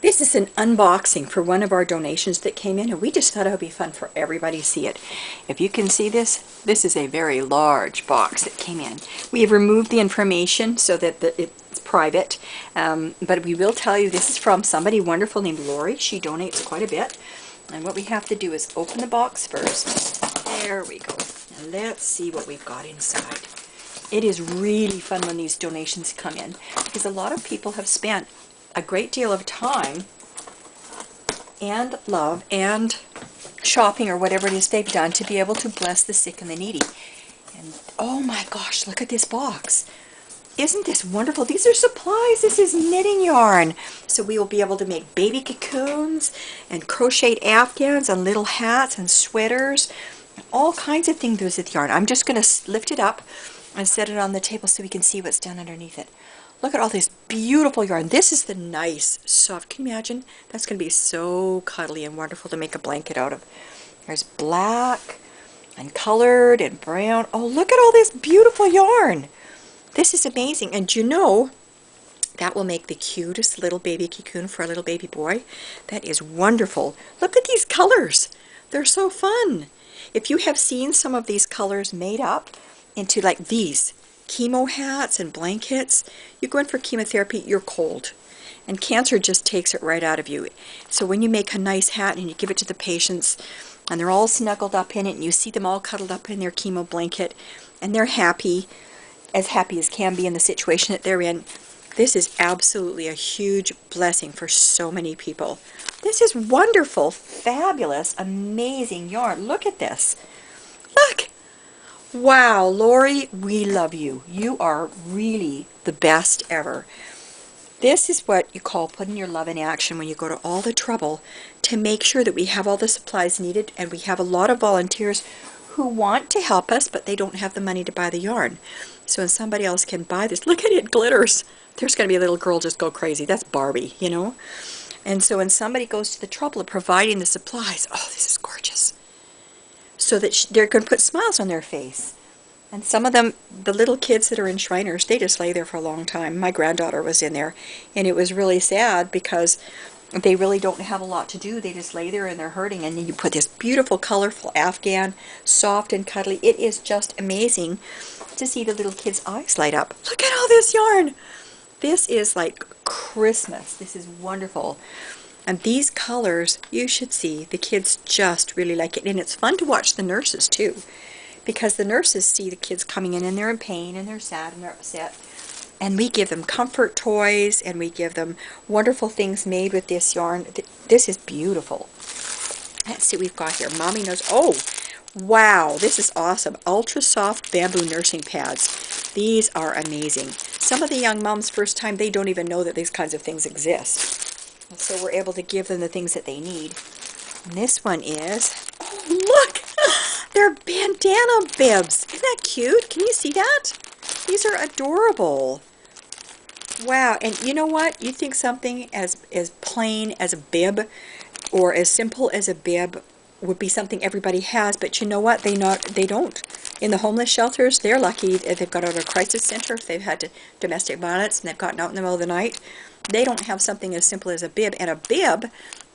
This is an unboxing for one of our donations that came in, and we just thought it would be fun for everybody to see it. If you can see this, this is a very large box that came in. We have removed the information so that it's private, but we will tell you this is from somebody wonderful named Lori. She donates quite a bit. And what we have to do is open the box first. There we go. Now let's see what we've got inside. It is really fun when these donations come in, because a lot of people have spent a great deal of time and love and shopping or whatever it is they've done to be able to bless the sick and the needy. And oh my gosh, look at this box. Isn't this wonderful? These are supplies. This is knitting yarn. So we will be able to make baby cocoons and crocheted afghans and little hats and sweaters. All kinds of things with yarn. I'm just going to lift it up and set it on the table so we can see what's down underneath it. Look at all this beautiful yarn. This is the nice, soft. Can you imagine? That's going to be so cuddly and wonderful to make a blanket out of. There's black and colored and brown. Oh, look at all this beautiful yarn. This is amazing. And you know, that will make the cutest little baby cocoon for a little baby boy. That is wonderful. Look at these colors. They're so fun. If you have seen some of these colors made up into like these chemo hats and blankets, you go in for chemotherapy, you're cold. And cancer just takes it right out of you. So when you make a nice hat and you give it to the patients, and they're all snuggled up in it, and you see them all cuddled up in their chemo blanket, and they're happy as can be in the situation that they're in, this is absolutely a huge blessing for so many people. This is wonderful, fabulous, amazing yarn. Look at this. Look! Wow, Lori, we love you. You are really the best ever. This is what you call putting your love in action when you go to all the trouble to make sure that we have all the supplies needed, and we have a lot of volunteers who want to help us, but they don't have the money to buy the yarn. So when somebody else can buy this, look at it, it glitters. There's going to be a little girl just go crazy. That's Barbie, you know? And so when somebody goes to the trouble of providing the supplies, oh, this is gorgeous. So that they're going to put smiles on their face. And some of them, the little kids that are in Shriners, they just lay there for a long time. My granddaughter was in there, and it was really sad because they really don't have a lot to do. They just lay there and they're hurting, and then you put this beautiful, colorful Afghan, soft and cuddly. It is just amazing to see the little kids' eyes light up. Look at all this yarn. This is like Christmas. This is wonderful. And these colors, you should see, the kids just really like it. And it's fun to watch the nurses too, because the nurses see the kids coming in and they're in pain and they're sad and they're upset. And we give them comfort toys and we give them wonderful things made with this yarn. This is beautiful. Let's see what we've got here. Mommy knows. Oh, wow, this is awesome. Ultra soft bamboo nursing pads. These are amazing. Some of the young moms, first time, they don't even know that these kinds of things exist. So we're able to give them the things that they need. And this one is, oh, look, they're bandana bibs. Isn't that cute? Can you see that? These are adorable. Wow, and you know what? You think something as plain as a bib or as simple as a bib would be something everybody has, but you know what? They don't. In the homeless shelters, they're lucky if they've got out of a crisis center, if they've had domestic violence and they've gotten out in the middle of the night. They don't have something as simple as a bib, and a bib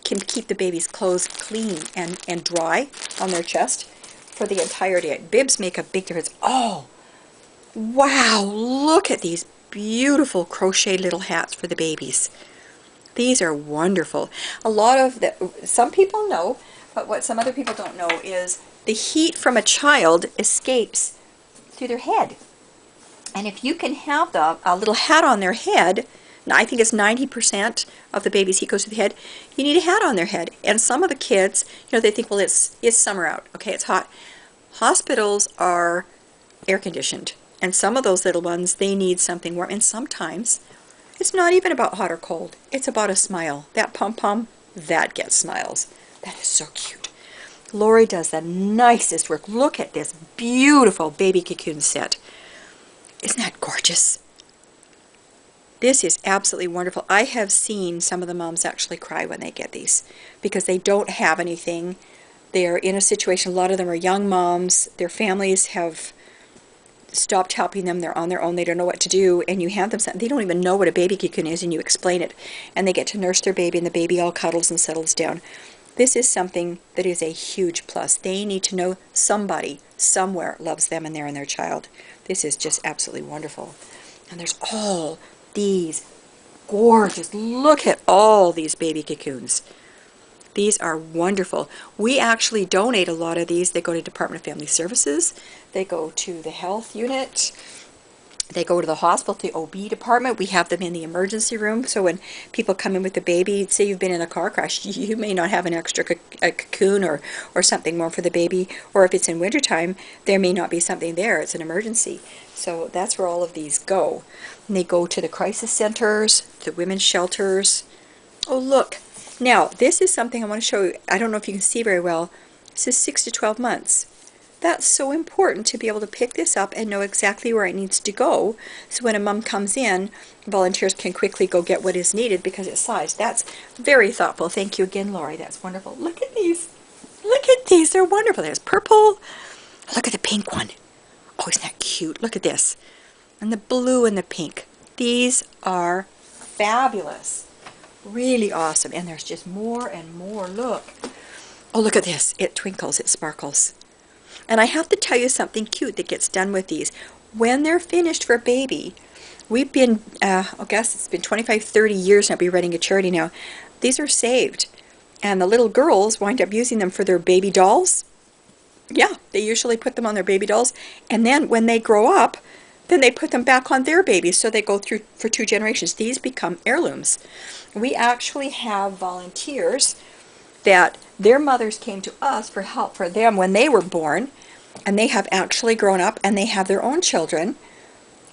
can keep the baby's clothes clean and dry on their chest for the entire day. Bibs make a big difference. Oh, wow, look at these beautiful crocheted little hats for the babies. These are wonderful. Some people know, but what some other people don't know is the heat from a child escapes through their head. And if you can have a little hat on their head, I think it's 90% of the baby's heat goes to the head, you need a hat on their head. And some of the kids, you know, they think, well, it's summer out. Okay, it's hot. Hospitals are air conditioned. And some of those little ones, they need something warm. And sometimes it's not even about hot or cold. It's about a smile. That pom-pom, that gets smiles. That is so cute. Lori does the nicest work. Look at this beautiful baby cocoon set. Isn't that gorgeous? This is absolutely wonderful. I have seen some of the moms actually cry when they get these because they don't have anything. They're in a situation, a lot of them are young moms. Their families have stopped helping them, they're on their own, they don't know what to do, and you hand them something, they don't even know what a baby cocoon is, and you explain it, and they get to nurse their baby, and the baby all cuddles and settles down. This is something that is a huge plus. They need to know somebody somewhere loves them and they're in their child. This is just absolutely wonderful. And there's all these gorgeous, look at all these baby cocoons. These are wonderful. We actually donate a lot of these. They go to Department of Family Services. They go to the health unit. They go to the hospital, to the OB department. We have them in the emergency room. So when people come in with a baby, say you've been in a car crash, you may not have an extra a cocoon or something more for the baby. Or if it's in wintertime, there may not be something there. It's an emergency. So that's where all of these go. And they go to the crisis centers, the women's shelters. Oh, look. Now, this is something I want to show you. I don't know if you can see very well. This is 6 to 12 months. That's so important to be able to pick this up and know exactly where it needs to go. So when a mom comes in, volunteers can quickly go get what is needed because it's sized. That's very thoughtful. Thank you again, Lori. That's wonderful. Look at these. Look at these. They're wonderful. There's purple. Look at the pink one. Oh, isn't that cute? Look at this. And the blue and the pink. These are fabulous. Really awesome. And there's just more and more. Look. Oh, look at this. It twinkles. It sparkles. And I have to tell you something cute that gets done with these. When they're finished for a baby, we've been, I guess it's been 25, 30 years now, I'll be running a charity now. These are saved. And the little girls wind up using them for their baby dolls. Yeah, they usually put them on their baby dolls. And then when they grow up, then they put them back on their babies. So they go through for 2 generations. These become heirlooms. We actually have volunteers that their mothers came to us for help for them when they were born, and they have actually grown up and they have their own children,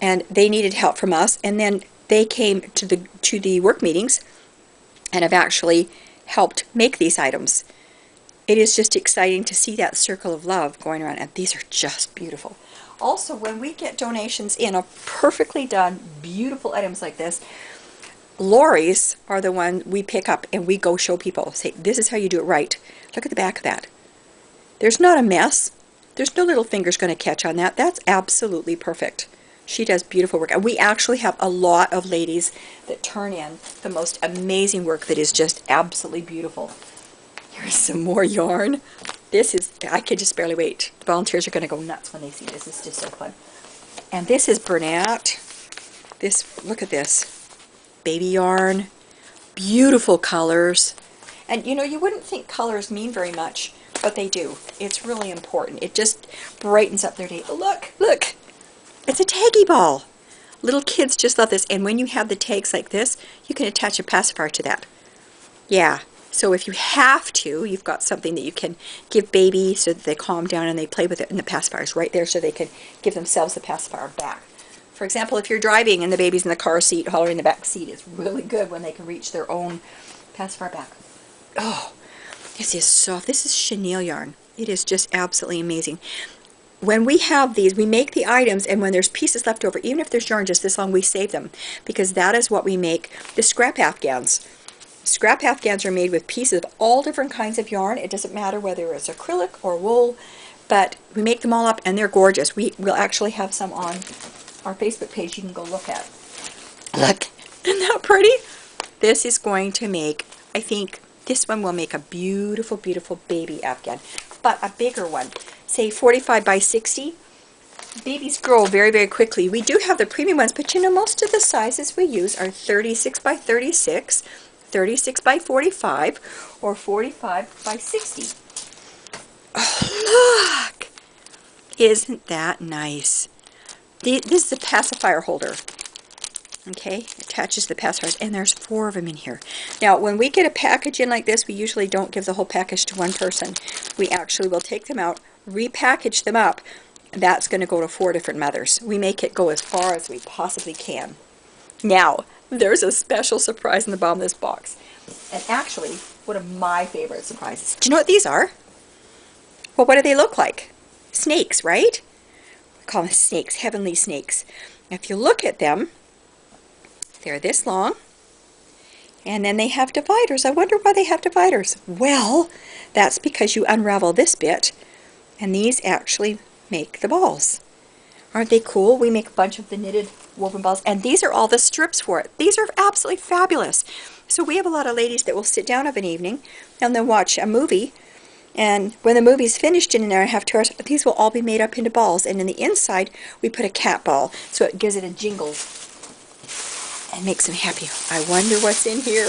and they needed help from us, and then they came to the work meetings and have actually helped make these items. It is just exciting to see that circle of love going around, and these are just beautiful. Also, when we get donations in of perfectly done, beautiful items like this, Lori's are the one we pick up and we go show people. Say, this is how you do it right. Look at the back of that. There's not a mess. There's no little fingers going to catch on that. That's absolutely perfect. She does beautiful work. And we actually have a lot of ladies that turn in the most amazing work that is just absolutely beautiful. Here's some more yarn. This is, I could just barely wait. The volunteers are going to go nuts when they see this. It's just so fun. And this is Bernat. This, look at this. Baby yarn, beautiful colors, and you know, you wouldn't think colors mean very much, but they do. It's really important. It just brightens up their day. Look, look, it's a taggy ball. Little kids just love this, and when you have the tags like this, you can attach a pacifier to that. Yeah, so if you have to, you've got something that you can give baby so that they calm down and they play with it, and the pacifier's right there so they can give themselves the pacifier back. For example, if you're driving and the baby's in the car seat, hollering in the back seat, it's really good when they can reach their own pacifier back. Oh, this is soft. This is chenille yarn. It is just absolutely amazing. When we have these, we make the items, and when there's pieces left over, even if there's yarn just this long, we save them, because that is what we make the scrap afghans. Scrap afghans are made with pieces of all different kinds of yarn. It doesn't matter whether it's acrylic or wool, but we make them all up, and they're gorgeous. We'll actually have some on our Facebook page you can go look at. Look, isn't that pretty? This is going to make, I think, this one will make a beautiful, beautiful baby afghan, but a bigger one, say 45 by 60. Babies grow very, very quickly. We do have the premium ones, but you know, most of the sizes we use are 36 by 36, 36 by 45, or 45 by 60. Oh, look! Isn't that nice? This is a pacifier holder. Okay, attaches the pacifiers, and there's 4 of them in here. Now, when we get a package in like this, we usually don't give the whole package to one person. We actually will take them out, repackage them up. That's going to go to 4 different mothers. We make it go as far as we possibly can. Now, there's a special surprise in the bottom of this box. And actually, one of my favorite surprises. Do you know what these are? Well, what do they look like? Snakes, right? We call them snakes, heavenly snakes. If you look at them, they're this long, and then they have dividers. I wonder why they have dividers. Well, that's because you unravel this bit, and these actually make the balls. Aren't they cool? We make a bunch of the knitted woven balls, and these are all the strips for it. These are absolutely fabulous. So we have a lot of ladies that will sit down of an evening and then watch a movie, and when the movie's finished in an hour and a half, 2 hours, these will all be made up into balls, and in the inside we put a cat ball, so it gives it a jingle and makes them happy. I wonder what's in here.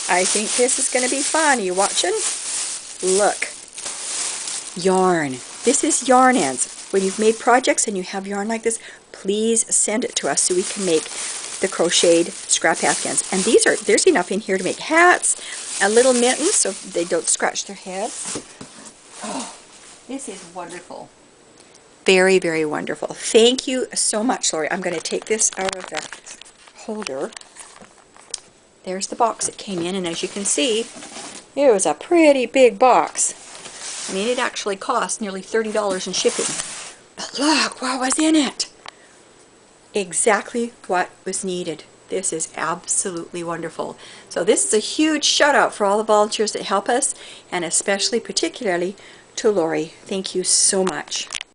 I think this is going to be fun. Are you watching? Look. Yarn. This is yarn ends. When you've made projects and you have yarn like this, please send it to us so we can make the crocheted scrap afghans. And there's enough in here to make hats and little mittens so they don't scratch their heads. Oh, this is wonderful. Very, very wonderful. Thank you so much, Lori. I'm going to take this out of the holder. There's the box it came in, and as you can see, it was a pretty big box. I mean, it actually cost nearly $30 in shipping. But look what was in it. Exactly what was needed. This is absolutely wonderful. So this is a huge shout out for all the volunteers that help us, and especially, particularly, to Lori. Thank you so much.